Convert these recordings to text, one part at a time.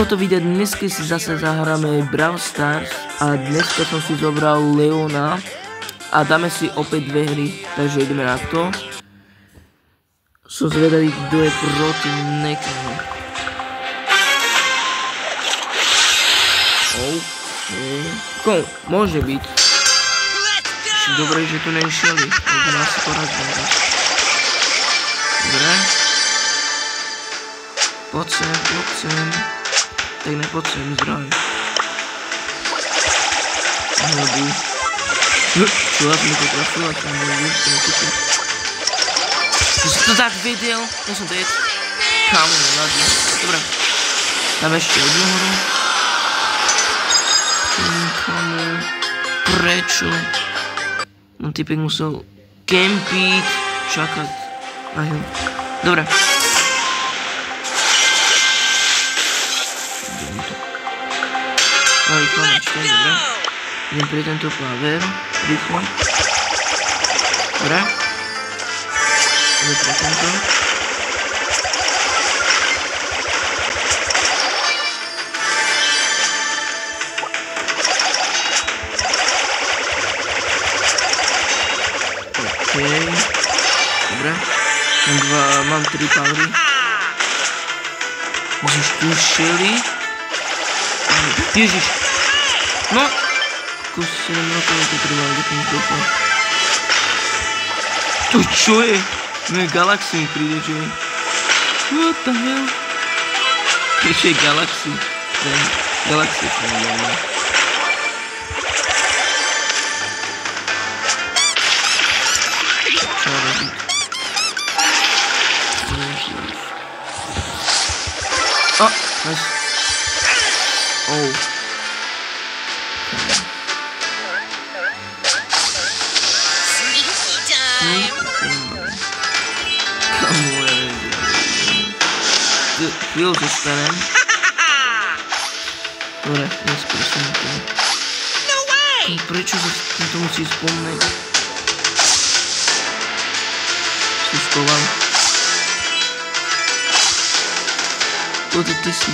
Toto video dneska si zase zahráme Brawl Stars a dneska som si zobral Leona a dáme si opäť dve hry, takže ideme na to. Som zvedavý, kto je proti nekomu. OK, môže byť. Dobre, že tu nešieli, takže nás si porazili. Dobre. Poď sem. Tak nepoď sem, zdraví. Hľadí. Čuláš mi to trafila, čo môj ľudí, to Ty si to tak videl? Ja som dead. Kámo, nevadí. Dobre. Dáme ešte jednu hru. Kámo. Prečo? No typek musel campiť, čakať. Aj, dobre. Rýchlo načtem, dobre. Idem pri tento klavér, rýchlo. Dobre. Idem pri tento. OK. Dobre. Mám 3 powery. Ježiš, tu šeli. Ježiš. No. Kus 7 rokov to trvalo, kde som došla. To čo je? No je Galaxy príde, čo je? What the hell? Prečo je Galaxy? Galaxy sa neviem. Čo robiť? Oh, nice. Oh. Chvíľu zostanem. Dobre, neskúsim to. Prečo sa to musí spomnúť? Si schovám. Toto ty si.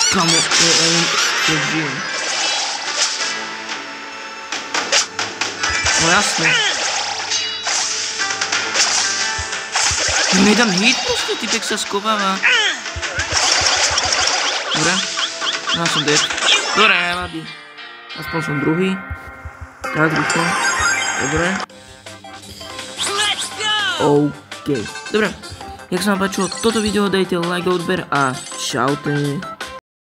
Kamo, ja neviem, jak žijem. No jasne. Nedám hit proste, typek sa skováva. Dobre. No som dead. Dobre, nevadí. Aspoň som druhý. Tak, rýchlo. Dobre. OK. Dobre. Jak sa vám páčilo toto video, dajte like, odber a čaute.